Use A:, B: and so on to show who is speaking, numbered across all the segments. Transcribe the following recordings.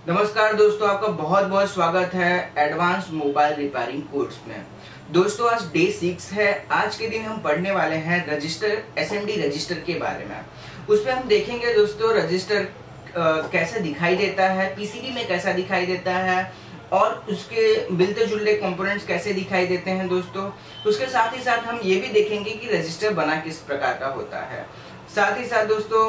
A: नमस्कार दोस्तों, आपका बहुत बहुत स्वागत है एडवांस मोबाइल रिपेयरिंग कोर्स में। दोस्तों आज डे 6 है। आज के दिन हम पढ़ने वाले हैं रजिस्टर एसएमडी रजिस्टर के बारे में। उसमें हम देखेंगे दोस्तों रजिस्टर कैसे दिखाई देता है, पीसीबी में कैसा दिखाई देता है और उसके मिलते जुलते कंपोनेंट्स कैसे दिखाई देते हैं दोस्तों। उसके साथ ही साथ हम ये भी देखेंगे कि रजिस्टर बना किस प्रकार का होता है। साथ ही साथ दोस्तों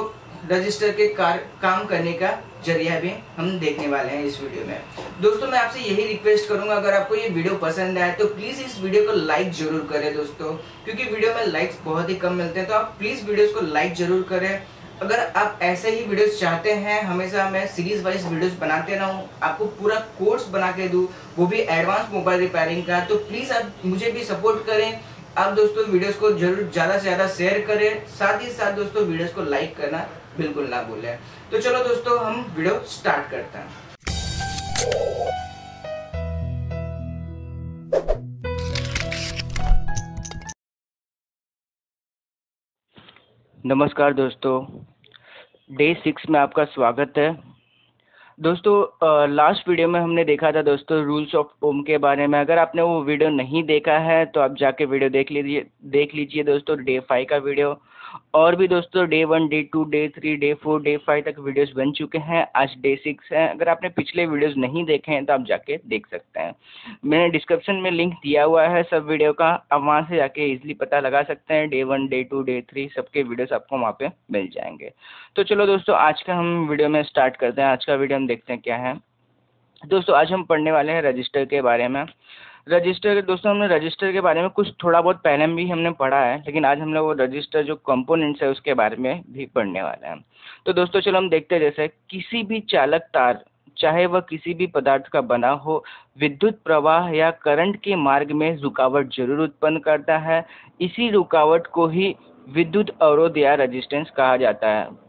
A: रजिस्टर के काम करने का जरिया भी हम देखने वाले हैं इस वीडियो में। दोस्तों मैं आपसे यही रिक्वेस्ट करूंगा, अगर आपको ये वीडियो पसंद आए तो प्लीज इस वीडियो को लाइक जरूर करें दोस्तों, क्योंकि वीडियो में लाइक्स बहुत ही कम मिलते हैं, तो आप प्लीज वीडियोस को लाइक जरूर करें। अगर आप ऐसे ही वीडियोस चाहते हैं, हमेशा मैं सीरीज वाइज वीडियोस बनाते रहूं, आपको पूरा कोर्स बना के दूं, वो भी एडवांस मोबाइल रिपेयरिंग का, तो प्लीज आप मुझे भी सपोर्ट करें। आप दोस्तों वीडियोस को जरूर ज्यादा से ज्यादा शेयर करें, साथ ही साथ दोस्तों वीडियोस को लाइक करना बिल्कुल ना भूलें। तो चलो दोस्तों हम वीडियो स्टार्ट करते हैं। नमस्कार दोस्तों, डे 6 में आपका स्वागत है। दोस्तों लास्ट वीडियो में हमने देखा था दोस्तों रूल्स ऑफ ओम के बारे में। अगर आपने वो वीडियो नहीं देखा है तो आप जाके वीडियो देख लीजिए दोस्तों, डे 5 का वीडियो। और भी दोस्तों day 1, day 2, day 3, day 4, day 5 तक वीडियोस बन चुके हैं। आज डे 6 है। अगर आपने पिछले वीडियोस नहीं देखे हैं तो आप जाके देख सकते हैं। मैंने डिस्क्रिप्शन में लिंक दिया हुआ है सब वीडियो का, आप वहाँ से जाके इजीली पता लगा सकते हैं। डे 1, डे 2, डे 3 सबके वीडियोस आपको वहाँ पे मिल जाएंगे। तो चलो दोस्तों आज का हम वीडियो में स्टार्ट करते हैं। आज का वीडियो हम देखते हैं क्या है। दोस्तों आज हम पढ़ने वाले हैं रजिस्टर के बारे में। रजिस्टर दोस्तों हमने रजिस्टर के बारे में कुछ थोड़ा बहुत पहले भी हमने पढ़ा है, लेकिन आज हम लोग वो रजिस्टर जो कंपोनेंट्स है उसके बारे में भी पढ़ने वाले हैं। तो दोस्तों चलो हम देखते हैं। जैसे किसी भी चालक तार, चाहे वह किसी भी पदार्थ का बना हो, विद्युत प्रवाह या करंट के मार्ग में रुकावट जरूर उत्पन्न करता है। इसी रुकावट को ही विद्युत अवरोध या रेजिस्टेंस कहा जाता है।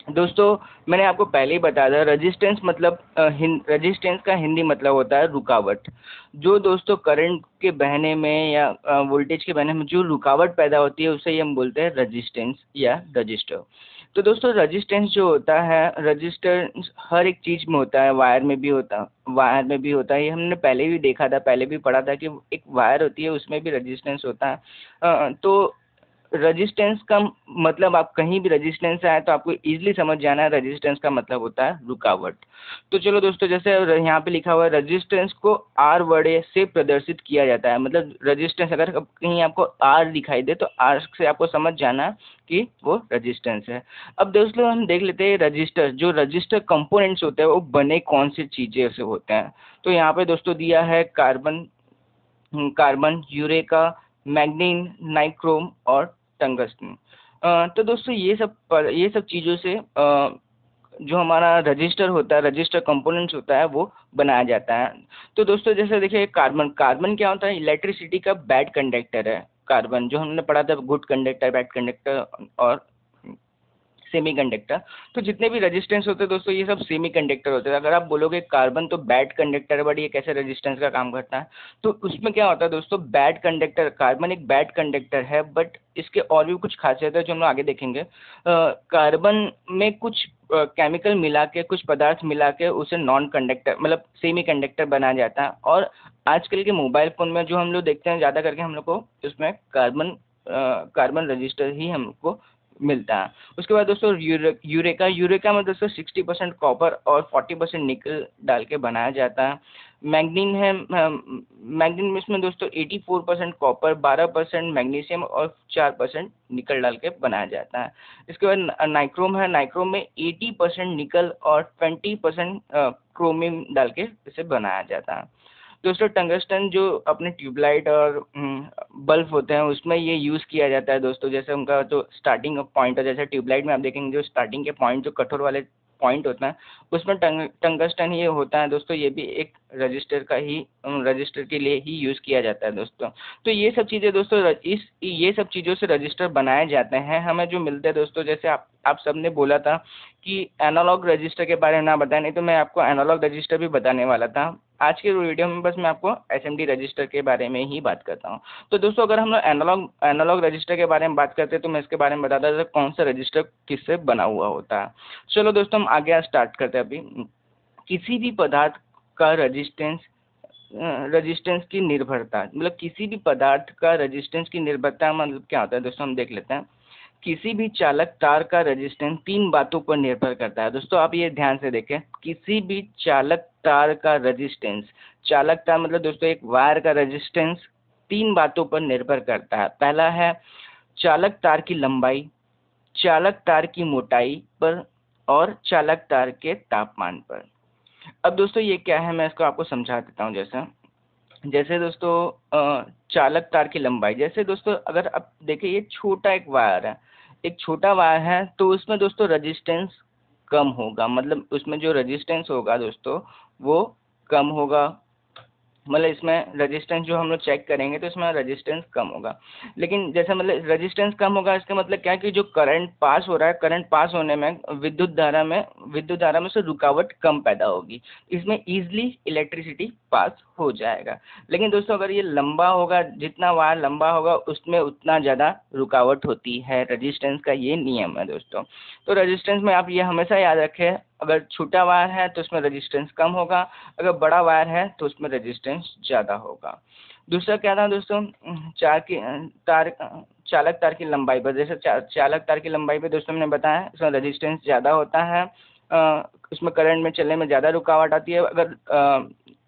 A: दोस्तों मैंने आपको पहले ही बताया था, रेजिस्टेंस मतलब रेजिस्टेंस का हिंदी मतलब होता है रुकावट। जो दोस्तों करंट के बहने में या वोल्टेज के बहने में जो रुकावट पैदा होती है उसे ही हम बोलते हैं रेजिस्टेंस या रजिस्टर। तो दोस्तों रेजिस्टेंस जो होता है, रेजिस्टेंस हर एक चीज़ में होता है। वायर में भी होता है। ये हमने पहले भी देखा था, पहले भी पढ़ा था कि एक वायर होती है उसमें भी रेजिस्टेंस होता है। तो रेजिस्टेंस का मतलब आप कहीं भी रेजिस्टेंस आए तो आपको इजीली समझ जाना है, रेजिस्टेंस का मतलब होता है रुकावट। तो चलो दोस्तों जैसे यहाँ पे लिखा हुआ है रेजिस्टेंस को आर वर्ड से प्रदर्शित किया जाता है। मतलब रेजिस्टेंस अगर कहीं आपको आर दिखाई दे तो आर से आपको समझ जाना कि वो रेजिस्टेंस है। अब दोस्तों हम देख लेते हैं रजिस्टर, जो रजिस्टर कंपोनेंट्स होते हैं वो बने कौन सी चीज़ें से होते हैं। तो यहाँ पे दोस्तों दिया है कार्बन, यूरेका, मैग्नीन, नाइक्रोम और टंगस्टन। तो दोस्तों ये सब चीज़ों से जो हमारा रजिस्टर होता है, रजिस्टर कंपोनेंट्स होता है वो बनाया जाता है। तो दोस्तों जैसे देखिए कार्बन क्या होता है, इलेक्ट्रिसिटी का बैड कंडक्टर है। कार्बन जो हमने पढ़ा था, गुड कंडक्टर, बैड कंडक्टर और सेमीकंडक्टर। तो जितने भी रेजिस्टेंस होते हैं दोस्तों ये सब सेमीकंडक्टर होते हैं। अगर आप बोलोगे कार्बन तो बैड कंडक्टर है, बट ये कैसे रेजिस्टेंस का काम करता है, तो उसमें क्या होता है दोस्तों, बैड कंडक्टर, कार्बन एक बैड कंडक्टर है, बट इसके और भी कुछ खासियत है जो हम लोग आगे देखेंगे। कार्बन में कुछ केमिकल मिला के, कुछ पदार्थ मिला के उसे नॉन कंडक्टर मतलब सेमी कंडक्टर बनाया जाता है। और आजकल के मोबाइल फ़ोन में जो हम लोग देखते हैं ज़्यादा करके हम लोग को उसमें कार्बन रजिस्टर ही हमको मिलता है। उसके बाद दोस्तों यूरेका में दोस्तों 60% कॉपर और 40% निकल डाल के बनाया जाता है। मैग्नीन में इसमें दोस्तों 84% कॉपर, 12% मैग्नीशियम और 4% निकल डाल के बनाया जाता है। इसके बाद नाइक्रोम में 80% निकल और 20% क्रोमियम डाल के इसे बनाया जाता है। दोस्तों टंगस्टन जो अपने ट्यूबलाइट और बल्ब होते हैं उसमें ये यूज़ किया जाता है दोस्तों। जैसे उनका जो स्टार्टिंग पॉइंट है, जैसे ट्यूबलाइट में आप देखेंगे जो स्टार्टिंग के पॉइंट जो कठोर वाले पॉइंट होते हैं उसमें टंगस्टन ही होता है दोस्तों। ये भी एक रजिस्टर के लिए ही यूज़ किया जाता है दोस्तों। तो ये सब चीज़ें दोस्तों ये सब चीज़ों से रजिस्टर बनाए जाते हैं। हमें जो मिलते हैं दोस्तों, जैसे आप सब ने बोला था कि एनालॉग रजिस्टर के बारे में ना बताया, नहीं तो मैं आपको एनालॉग रजिस्टर भी बताने वाला था। आज के वीडियो में बस मैं आपको एसएमडी रजिस्टर के बारे में ही बात करता हूँ। तो दोस्तों अगर हम लोग एनालॉग रजिस्टर के बारे में बात करते हैं तो मैं इसके बारे में बताता था कौन सा रजिस्टर किससे बना हुआ होता है। चलो दोस्तों हम आगे स्टार्ट करते हैं अभी। किसी भी पदार्थ का रेजिस्टेंस की निर्भरता, मतलब किसी भी पदार्थ का रेजिस्टेंस की निर्भरता मतलब क्या होता है दोस्तों, हम देख लेते हैं। किसी भी चालक तार का रेजिस्टेंस 3 बातों पर निर्भर करता है। दोस्तों आप ये ध्यान से देखें, किसी भी चालक तार का रेजिस्टेंस, चालक तार मतलब दोस्तों एक वायर का रेजिस्टेंस 3 बातों पर निर्भर करता है। पहला है चालक तार की लंबाई, चालक तार की मोटाई पर और चालक तार के तापमान पर। अब दोस्तों ये क्या है, मैं इसको आपको समझा देता हूँ। जैसे जैसे दोस्तों चालक तार की लंबाई, जैसे दोस्तों अगर आप देखिए ये छोटा एक वायर है, एक छोटा वायर है, तो उसमें दोस्तों रेजिस्टेंस कम होगा, मतलब उसमें जो रेजिस्टेंस होगा दोस्तों वो कम होगा, मतलब इसमें रेजिस्टेंस जो हम लोग चेक करेंगे तो इसमें रेजिस्टेंस कम होगा। लेकिन जैसे मतलब रेजिस्टेंस कम होगा इसका मतलब क्या है कि जो करंट पास हो रहा है, करंट पास होने में विद्युत धारा में से रुकावट कम पैदा होगी, इसमें ईजिली इलेक्ट्रिसिटी पास हो जाएगा। लेकिन दोस्तों अगर ये लंबा होगा, जितना वायर लंबा होगा उसमें उतना ज़्यादा रुकावट होती है, रेजिस्टेंस का ये नियम है दोस्तों। तो रेजिस्टेंस में आप ये हमेशा याद रखें, अगर छोटा वायर है तो उसमें रेजिस्टेंस कम होगा, अगर बड़ा वायर है तो उसमें रेजिस्टेंस ज़्यादा होगा। दूसरा क्या था दोस्तों, चालक तार की लंबाई पर, जैसे चालक तार की लंबाई पे दोस्तों हमने बताया इसमें रेजिस्टेंस ज़्यादा होता है, उसमें करंट में चलने में ज़्यादा रुकावट आती है। अगर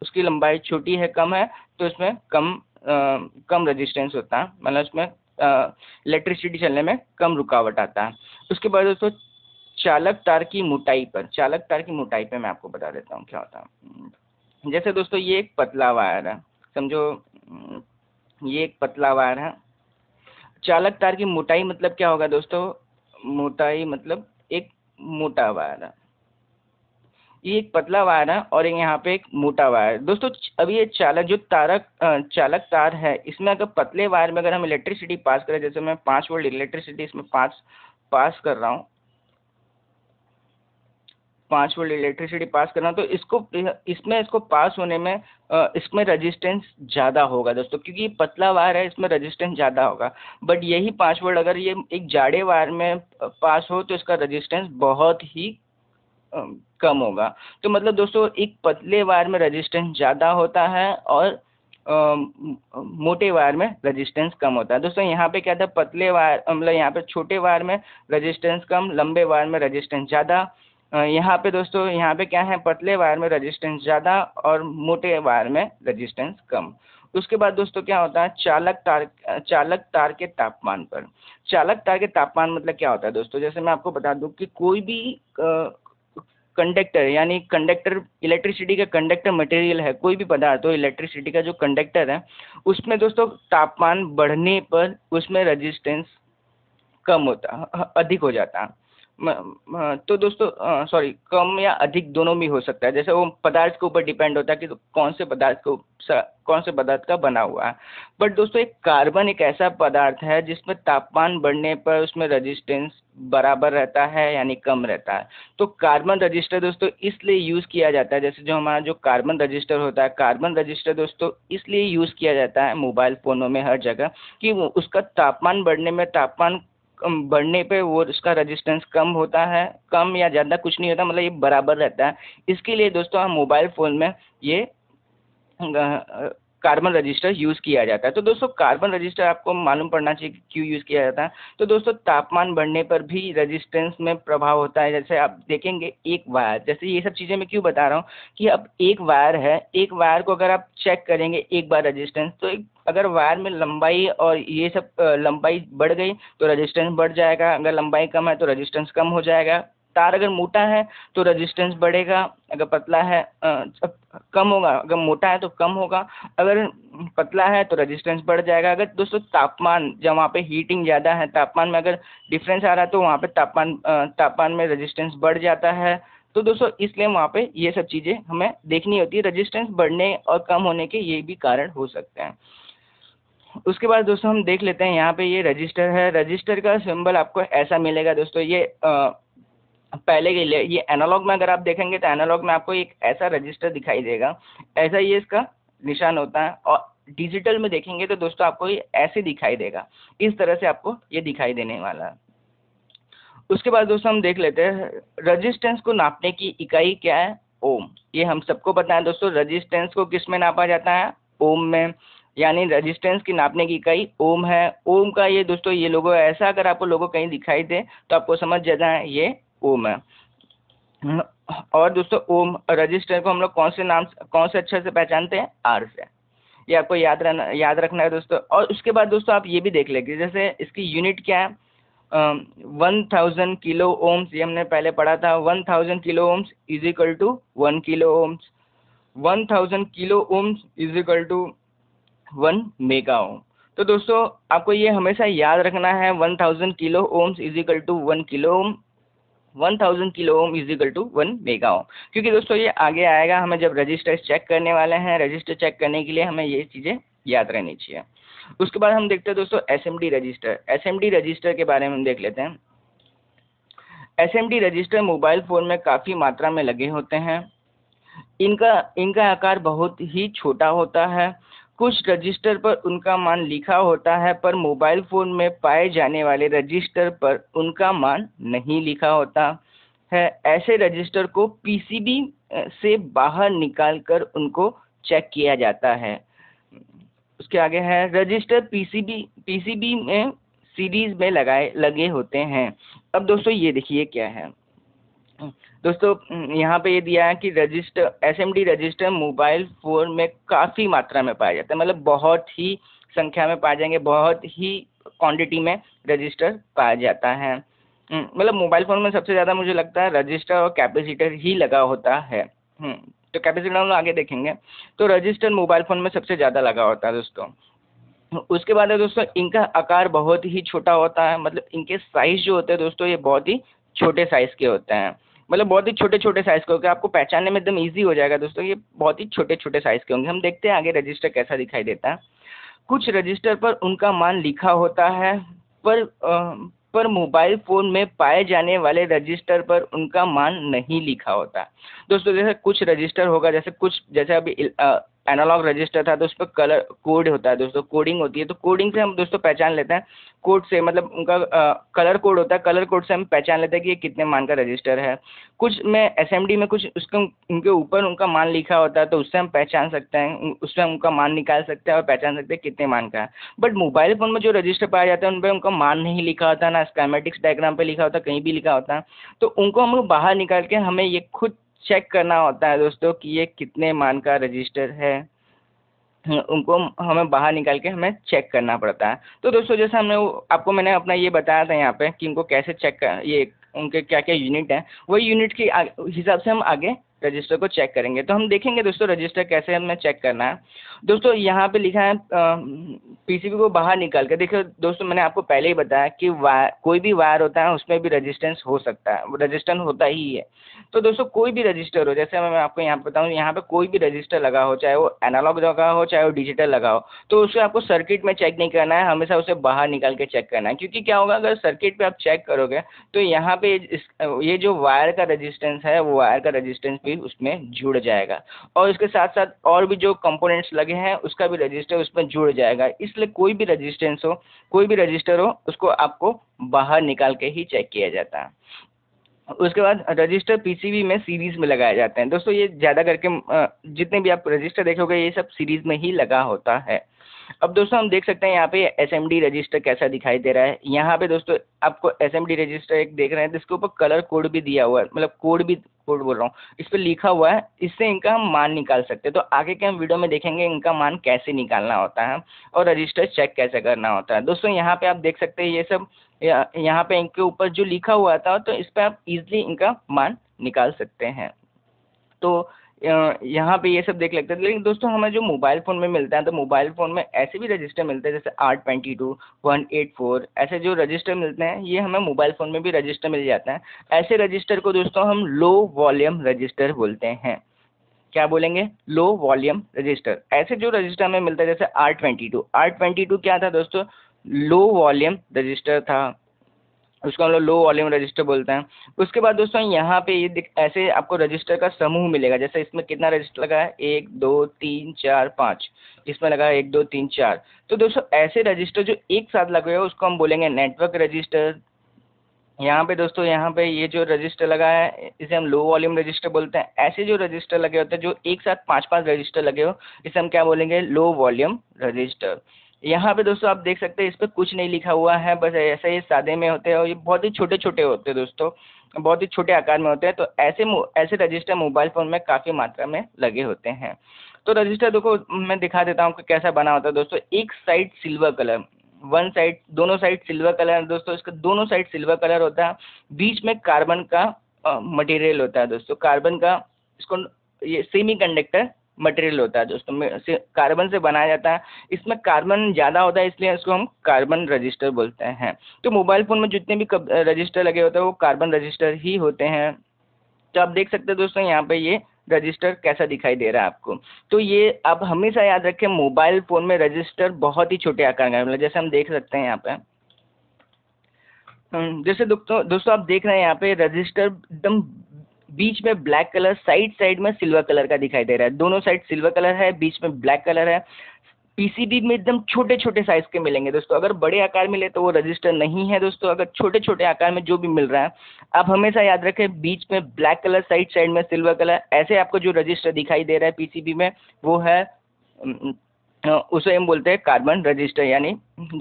A: उसकी लंबाई छोटी है, कम है, तो इसमें कम रेजिस्टेंस होता है, मतलब उसमें इलेक्ट्रिसिटी चलने में कम रुकावट आता है। उसके बाद दोस्तों चालक तार की मोटाई पर, चालक तार की मोटाई पे मैं आपको बता देता हूँ क्या होता है। जैसे दोस्तों ये एक पतला वायर है, समझो ये एक पतला वायर है। चालक तार की मोटाई मतलब क्या होगा दोस्तों, मोटाई मतलब एक मोटा वायर है, ये एक पतला वायर है और यहाँ पे एक मोटा वायर। दोस्तों अभी ये चालक तार है, इसमें अगर पतले वायर में अगर हम इलेक्ट्रिसिटी पास करें, जैसे मैं 5 वोल्ट इलेक्ट्रिसिटी इसमें पास कर रहा हूँ, 5 वोल्ट इलेक्ट्रिसिटी पास करना, तो इसको पास होने में इसमें रेजिस्टेंस ज़्यादा होगा दोस्तों, क्योंकि ये पतला वायर है इसमें रेजिस्टेंस ज़्यादा होगा। बट यही 5 वोल्ट अगर ये एक जाड़े वायर में पास हो तो इसका रेजिस्टेंस बहुत ही कम होगा। तो मतलब दोस्तों एक पतले वायर में रेजिस्टेंस ज़्यादा होता है और मोटे वायर में रेजिस्टेंस कम होता है। दोस्तों यहाँ पे क्या था, पतले वायर मतलब यहाँ पे छोटे वायर में रेजिस्टेंस कम, लंबे वायर में रेजिस्टेंस ज़्यादा। यहाँ पे दोस्तों यहाँ पे क्या है, पतले वायर में रेजिस्टेंस ज़्यादा और मोटे वायर में रेजिस्टेंस कम। उसके बाद दोस्तों क्या होता है, चालक तार के तापमान पर। चालक तार के तापमान मतलब क्या होता है दोस्तों, जैसे मैं आपको बता दूं कि कोई भी कंडक्टर, यानी कंडक्टर इलेक्ट्रिसिटी का कंडक्टर मटेरियल है, कोई भी पदार्थ हो इलेक्ट्रिसिटी का जो कंडक्टर है, उसमें दोस्तों तापमान बढ़ने पर उसमें रेजिस्टेंस कम होता, अधिक हो जाता है। तो दोस्तों सॉरी, कम या अधिक दोनों भी हो सकता है, जैसे वो पदार्थ के ऊपर डिपेंड होता है कि कौन से पदार्थ का बना हुआ है। बट दोस्तों एक कार्बन एक ऐसा पदार्थ है जिसमें तापमान बढ़ने पर उसमें रेजिस्टेंस बराबर रहता है यानी कम रहता है। तो कार्बन रजिस्टर दोस्तों इसलिए यूज़ किया जाता है, जैसे जो हमारा जो कार्बन रजिस्टर होता है, कार्बन रजिस्टर दोस्तों इसलिए यूज़ किया जाता है मोबाइल फ़ोनों में हर जगह, कि वो उसका तापमान बढ़ने पे वो उसका रेजिस्टेंस कम होता है, कम या ज़्यादा कुछ नहीं होता, मतलब ये बराबर रहता है। इसके लिए दोस्तों हम मोबाइल फ़ोन में ये कार्बन रजिस्टर यूज़ किया जाता है। तो दोस्तों कार्बन रजिस्टर आपको मालूम पड़ना चाहिए कि क्यों यूज़ किया जाता है। तो दोस्तों तापमान बढ़ने पर भी रेजिस्टेंस में प्रभाव होता है। जैसे आप देखेंगे एक वायर, जैसे ये सब चीज़ें मैं क्यों बता रहा हूँ कि अब एक वायर है, एक वायर को अगर आप चेक करेंगे एक बार रेजिस्टेंस, तो अगर वायर में लंबाई और ये सब लंबाई बढ़ गई तो रेजिस्टेंस बढ़ जाएगा, अगर लंबाई कम है तो रेजिस्टेंस कम हो जाएगा। तार अगर मोटा है तो रेजिस्टेंस बढ़ेगा, अगर पतला है कम होगा, अगर मोटा है तो कम होगा, अगर पतला है तो रेजिस्टेंस बढ़ जाएगा। अगर दोस्तों तापमान, जब वहाँ पे हीटिंग ज़्यादा है, तापमान में अगर डिफरेंस आ रहा है तो वहाँ पे तापमान में रेजिस्टेंस बढ़ जाता है। तो दोस्तों इसलिए वहाँ पे ये सब चीज़ें हमें देखनी होती है, रेजिस्टेंस बढ़ने और कम होने के ये भी कारण हो सकते हैं। उसके बाद दोस्तों हम देख लेते हैं, यहाँ पे ये रजिस्टर है, रजिस्टर का सिंबल आपको ऐसा मिलेगा दोस्तों। ये पहले के लिए ये एनालॉग में अगर आप देखेंगे तो एनालॉग में आपको एक ऐसा रजिस्टर दिखाई देगा, ऐसा ये इसका निशान होता है। और डिजिटल में देखेंगे तो दोस्तों आपको ये ऐसे दिखाई देगा, इस तरह से आपको ये दिखाई देने वाला है। उसके बाद दोस्तों हम देख लेते हैं रेजिस्टेंस को नापने की इकाई क्या है, ओम। ये हम सबको पता है दोस्तों। रजिस्टेंस को किस में नापा जाता है? ओम में, यानी रजिस्टेंस की नापने की इकाई ओम है। ओम का ये दोस्तों ये लोगो ऐसा, अगर आपको लोगो कहीं दिखाई दे तो आपको समझ जाना है ये ओम है। और दोस्तों ओम रजिस्टर को हम लोग कौन से अक्षर से पहचानते हैं? आर से। ये आपको याद रखना है दोस्तों। और उसके बाद दोस्तों आप ये भी देख लेंगे, जैसे इसकी यूनिट क्या है? 1000 किलो ओम्स, ये हमने पहले पढ़ा था। 1000 kilo ohms is equal to 1 kilo ohms. 1000 kilo ohms is equal to 1 mega ohm. तो दोस्तों आपको ये हमेशा याद रखना है, 1000 kilo ohms is equal to 1 kilo ohm, 1000 kilo ohm is equal to 1 mega ohm. क्योंकि दोस्तों ये आगे आएगा, हमें जब रजिस्टर चेक करने वाले हैं, रजिस्टर चेक करने के लिए हमें ये चीज़ें याद रहनी चाहिए। उसके बाद हम देखते हैं दोस्तों एसएमडी रजिस्टर। एसएमडी रजिस्टर के बारे में हम देख लेते हैं। एसएमडी रजिस्टर मोबाइल फ़ोन में काफ़ी मात्रा में लगे होते हैं। इनका आकार बहुत ही छोटा होता है। कुछ रजिस्टर पर उनका मान लिखा होता है, पर मोबाइल फ़ोन में पाए जाने वाले रजिस्टर पर उनका मान नहीं लिखा होता है। ऐसे रजिस्टर को पीसीबी से बाहर निकालकर उनको चेक किया जाता है। उसके आगे है रजिस्टर पीसीबी में सीरीज में लगे होते हैं। अब दोस्तों ये देखिए क्या है दोस्तों, यहाँ पे ये दिया है कि एसएमडी रजिस्टर मोबाइल फ़ोन में काफ़ी मात्रा में पाया जाता है, मतलब बहुत ही संख्या में पाए जाएंगे, बहुत ही क्वांटिटी में रजिस्टर पाया जाता है। मतलब मोबाइल फ़ोन में सबसे ज़्यादा मुझे लगता है रजिस्टर और कैपेसिटर ही लगा होता है। तो कैपेसिटर हम लोग आगे देखेंगे। तो रजिस्टर मोबाइल फ़ोन में सबसे ज़्यादा लगा होता है दोस्तों। उसके बाद है दोस्तों इनका आकार बहुत ही छोटा होता है, मतलब इनके साइज़ जो होते हैं दोस्तों ये बहुत ही छोटे साइज़ के होते हैं, मतलब बहुत ही छोटे छोटे साइज़ के होंगे। आपको पहचानने में एकदम ईजी हो जाएगा दोस्तों, ये बहुत ही छोटे छोटे साइज़ के होंगे। हम देखते हैं आगे रजिस्टर कैसा दिखाई देता है। कुछ रजिस्टर पर उनका मान लिखा होता है, पर मोबाइल फ़ोन में पाए जाने वाले रजिस्टर पर उनका मान नहीं लिखा होता। दोस्तों जैसे कुछ रजिस्टर होगा, जैसे अभी एनालॉग रजिस्टर था तो उस पर कलर कोड होता है दोस्तों, कोडिंग होती है। तो कोडिंग से हम दोस्तों पहचान लेते हैं, कोड से मतलब उनका कलर कोड होता है, कलर कोड से हम पहचान लेते हैं कि ये कितने मान का रजिस्टर है। कुछ में एसएमडी में कुछ उसका उनके ऊपर उनका मान लिखा होता है, तो उससे हम पहचान सकते हैं, उससे हम उनका मान निकाल सकते हैं और पहचान सकते हैं कितने मान का है। बट मोबाइल फ़ोन में जो रजिस्टर पाया जाता है उन पर उनका मान नहीं लिखा होता, ना स्कीमेटिक्स डायग्राम पे लिखा होता, कहीं भी लिखा होता है। तो उनको हम लोग बाहर निकाल के हमें ये खुद चेक करना होता है दोस्तों कि ये कितने मान का रजिस्टर है। उनको हमें बाहर निकाल के हमें चेक करना पड़ता है। तो दोस्तों जैसे आपको मैंने अपना ये बताया था यहाँ पे कि इनको कैसे चेक कर, ये उनके क्या क्या यूनिट हैं, वही यूनिट के हिसाब से हम आगे रजिस्टर को चेक करेंगे। तो हम देखेंगे दोस्तों रजिस्टर कैसे हमें चेक करना है। दोस्तों यहाँ पे लिखा है पीसीबी को बाहर निकाल के। देखो दोस्तों मैंने आपको पहले ही बताया कि कोई भी वायर होता है उसमें भी रेजिस्टेंस हो सकता है, रेजिस्टेंस होता ही है। तो दोस्तों कोई भी रजिस्टर हो, जैसे मैं आपको यहाँ पे बताऊँ, यहाँ पे कोई भी रजिस्टर लगा हो, चाहे वो एनालॉग लगा हो चाहे वो डिजिटल लगा हो, तो उसे आपको सर्किट में चेक नहीं करना है, हमेशा उसे बाहर निकाल के चेक करना है। क्योंकि क्या होगा, अगर सर्किट पे आप चेक करोगे तो यहाँ पे ये जो वायर का रेजिस्टेंस है वो वायर का रेजिस्टेंस भी उसमें जुड़ जाएगा, और इसके साथ साथ और भी जो कंपोनेंट्स लगे हैं उसका भी रजिस्टर उसमें जुड़ जाएगा। इसलिए कोई भी रेजिस्टेंस हो, कोई भी रजिस्टर हो, उसको आपको बाहर निकाल के ही चेक किया जाता है। उसके बाद रजिस्टर पीसीबी में सीरीज में लगाए जाते हैं। दोस्तों ये ज़्यादा करके जितने भी आप रजिस्टर देखोगे ये सब सीरीज में ही लगा होता है। अब दोस्तों हम देख सकते हैं यहाँ पे एसएमडी रजिस्टर कैसा दिखाई दे रहा है। यहाँ पे दोस्तों आपको एसएमडी रजिस्टर एक देख रहे हैं, जिसके ऊपर कलर कोड भी दिया हुआ है, मतलब कोड बोल रहा हूँ, इस पर लिखा हुआ है। इससे इनका हम मान निकाल सकते हैं। तो आगे के हम वीडियो में देखेंगे इनका मान कैसे निकालना होता है और रजिस्टर चेक कैसे करना होता है। दोस्तों यहाँ पे आप देख सकते हैं ये सब यहाँ पे इनके ऊपर जो लिखा हुआ था, तो इस पर आप इजीली इनका मान निकाल सकते हैं। तो यहाँ पे ये सब देख लेते हैं। लेकिन दोस्तों हमें जो मोबाइल फ़ोन में मिलता है, तो मोबाइल फ़ोन में ऐसे भी रजिस्टर मिलते हैं जैसे R22, 184, ऐसे जो रजिस्टर मिलते हैं, ये हमें मोबाइल फ़ोन में भी रजिस्टर मिल जाता है। ऐसे रजिस्टर को दोस्तों हम लो वॉल्यूम रजिस्टर बोलते हैं। क्या बोलेंगे? Low volume register. ऐसे जो रजिस्टर हमें मिलता है जैसे R22 क्या था दोस्तों? लो वॉल्यूम रजिस्टर था, उसको हम लोग लो वॉल्यूम रजिस्टर बोलते हैं। उसके बाद दोस्तों यहाँ पे ये ऐसे आपको रजिस्टर का समूह मिलेगा। जैसे इसमें कितना रजिस्टर लगा है? 1 2 3 4 5, इसमें लगा है 1 2 3 4। तो दोस्तों ऐसे रजिस्टर जो एक साथ लगे हुए उसको हम बोलेंगे नेटवर्क रजिस्टर। यहाँ पे दोस्तों, यहाँ पे ये जो रजिस्टर लगा है इसे हम लो वॉल्यूम रजिस्टर बोलते हैं। ऐसे जो रजिस्टर लगे होते हैं, जो एक साथ 5-5 रजिस्टर लगे हो, इसे हम क्या बोलेंगे? Low volume register. यहाँ पे दोस्तों आप देख सकते हैं, इस पे कुछ नहीं लिखा हुआ है, बस ऐसे ही सादे में होते हैं और ये बहुत ही छोटे छोटे होते हैं दोस्तों, बहुत ही छोटे आकार में होते हैं। तो ऐसे रजिस्टर मोबाइल फ़ोन में काफ़ी मात्रा में लगे होते हैं। तो रजिस्टर देखो, मैं दिखा देता हूँ कि कैसा बना होता है दोस्तों। एक side silver colour, one side, दोनों साइड सिल्वर कलर है दोस्तों, इसका दोनों साइड सिल्वर कलर होता है। बीच में कार्बन का मटेरियल होता है दोस्तों, कार्बन का, इसको ये सेमी कंडक्टर मटेरियल होता है दोस्तों, कार्बन से बनाया जाता है। इसमें कार्बन ज़्यादा होता है, इसलिए इसको हम कार्बन रजिस्टर बोलते हैं। तो मोबाइल फ़ोन में जितने भी रजिस्टर लगे होते हैं वो कार्बन रजिस्टर ही होते हैं। तो आप देख सकते हैं दोस्तों, यहाँ पे ये रजिस्टर कैसा दिखाई दे रहा है आपको। तो ये आप हमेशा याद रखें, मोबाइल फ़ोन में रजिस्टर बहुत ही छोटे आकार का है, मतलब जैसे हम देख सकते हैं यहाँ पे। जैसे दोस्तों आप देख रहे हैं यहाँ पे रजिस्टर एकदम बीच में ब्लैक कलर, साइड साइड में सिल्वर कलर का दिखाई दे रहा है। दोनों साइड सिल्वर कलर है, बीच में ब्लैक कलर है। पीसीबी में एकदम छोटे छोटे साइज के मिलेंगे दोस्तों। अगर बड़े आकार मिले तो वो रजिस्टर नहीं है दोस्तों। अगर छोटे छोटे आकार में जो भी मिल रहा है, आप हमेशा याद रखें, बीच में ब्लैक कलर, साइड साइड में सिल्वर कलर, ऐसे आपको जो रजिस्टर दिखाई दे रहा है पीसीबी में, वो है उसे हम बोलते हैं कार्बन रजिस्टर, यानी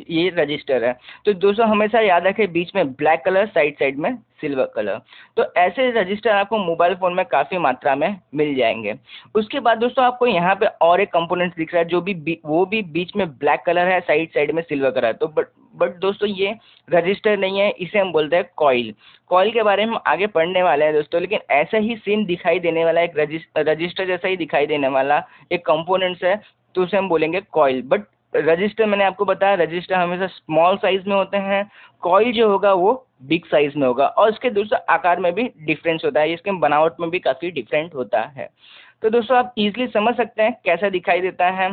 A: ये रजिस्टर है। तो दोस्तों हमेशा याद रखें, बीच में ब्लैक कलर, साइड साइड में सिल्वर कलर। तो ऐसे रजिस्टर आपको मोबाइल फ़ोन में काफ़ी मात्रा में मिल जाएंगे। उसके बाद दोस्तों आपको यहाँ पे और एक कंपोनेंट दिख रहा है, जो भी वो भी बीच में ब्लैक कलर है, साइड साइड में सिल्वर कलर है। तो बट दोस्तों ये रजिस्टर नहीं है, इसे हम बोलते हैं कॉइल। कॉइल के बारे में हम आगे पढ़ने वाले हैं दोस्तों, लेकिन ऐसा ही सेम दिखाई देने वाला एक रजिस्टर जैसा ही दिखाई देने वाला एक कंपोनेंट्स है, तो उसे हम बोलेंगे कॉइल। बट रजिस्टर, मैंने आपको बताया, रजिस्टर हमेशा स्मॉल साइज में होते हैं। कॉइल जो होगा वो बिग साइज में होगा, और इसके दूसरा आकार में भी डिफरेंस होता है, इसके बनावट में भी काफ़ी डिफरेंट होता है। तो दोस्तों आप इजीली समझ सकते हैं कैसा दिखाई देता है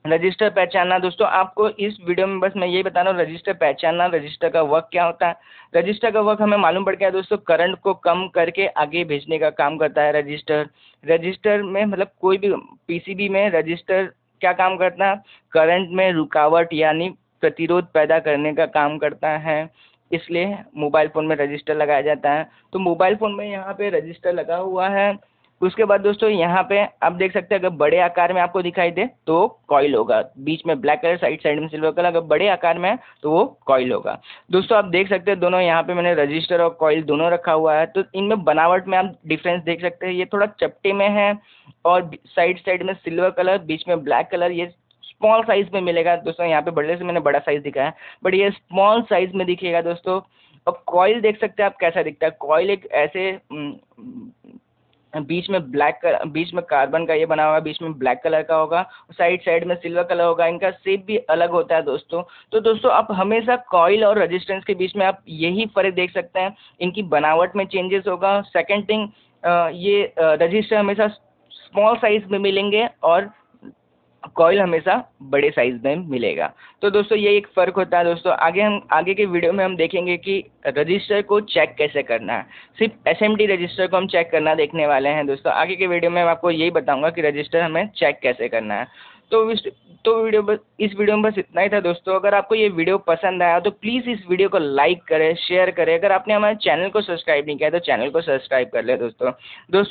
A: रजिस्टर पहचानना। दोस्तों आपको इस वीडियो में बस मैं यही बता रहा हूँ, रजिस्टर पहचानना, रजिस्टर का वर्क क्या होता है। रजिस्टर का वर्क हमें मालूम पड़ गया दोस्तों, करंट को कम करके आगे भेजने का काम करता है रजिस्टर। रजिस्टर में मतलब कोई भी पीसीबी में रजिस्टर क्या काम करता है? करंट में रुकावट यानी प्रतिरोध पैदा करने का काम करता है, इसलिए मोबाइल फ़ोन में रजिस्टर लगाया जाता है। तो मोबाइल फ़ोन में यहाँ पे रजिस्टर लगा हुआ है। उसके बाद दोस्तों यहाँ पे आप देख सकते हैं, अगर बड़े आकार में आपको दिखाई दे तो कॉइल होगा, बीच में ब्लैक कलर, साइड साइड में सिल्वर कलर। अगर बड़े आकार में है तो वो कॉइल होगा। दोस्तों आप देख सकते हैं दोनों, यहाँ पे मैंने रजिस्टर और कॉइल दोनों रखा हुआ है। तो इनमें बनावट में आप डिफरेंस देख सकते हैं, ये थोड़ा चपटे में है और साइड साइड में सिल्वर कलर, बीच में ब्लैक कलर। ये स्मॉल साइज में मिलेगा दोस्तों, यहाँ पे बड़े से मैंने बड़ा साइज दिखाया है, बट ये स्मॉल साइज में दिखेगा दोस्तों। और कॉइल देख सकते हैं आप कैसा दिखता है। कॉइल एक ऐसे बीच में कार्बन का ये बना हुआ, बीच में ब्लैक कलर का होगा, साइड साइड में सिल्वर कलर होगा। इनका शेप भी अलग होता है दोस्तों। तो दोस्तों आप हमेशा कॉइल और रेजिस्टेंस के बीच में आप यही फ़र्क देख सकते हैं, इनकी बनावट में चेंजेस होगा। सेकंड थिंग, ये रजिस्टर हमेशा स्मॉल साइज में मिलेंगे और कॉइल हमेशा बड़े साइज में मिलेगा। तो दोस्तों ये एक फ़र्क होता है दोस्तों। आगे के वीडियो में हम देखेंगे कि रजिस्टर को चेक कैसे करना है। सिर्फ एसएमडी रजिस्टर को हम चेक करना देखने वाले हैं दोस्तों। आगे के वीडियो में मैं आपको यही बताऊंगा कि रजिस्टर हमें चेक कैसे करना है। इस वीडियो में बस इतना ही था दोस्तों। अगर आपको ये वीडियो पसंद आया तो प्लीज़ इस वीडियो को लाइक करें, शेयर करें। अगर आपने हमारे चैनल को सब्सक्राइब नहीं किया तो चैनल को सब्सक्राइब कर ले दोस्तों।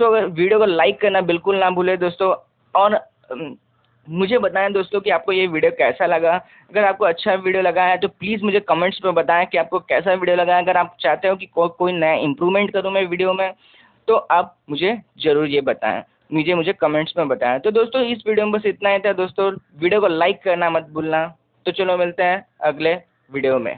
A: अगर वीडियो को लाइक करना बिल्कुल ना भूलें दोस्तों। और मुझे बताएं दोस्तों कि आपको ये वीडियो कैसा लगा। अगर आपको अच्छा वीडियो लगा है तो प्लीज़ मुझे कमेंट्स में बताएं कि आपको कैसा वीडियो लगा है। अगर आप चाहते हो कि कोई नया इम्प्रूवमेंट करूं मैं वीडियो में, तो आप मुझे ज़रूर ये बताएं, मुझे कमेंट्स में बताएं। तो दोस्तों इस वीडियो में बस इतना ही था दोस्तों। वीडियो को लाइक करना मत भूलना। तो चलो मिलते हैं अगले वीडियो में।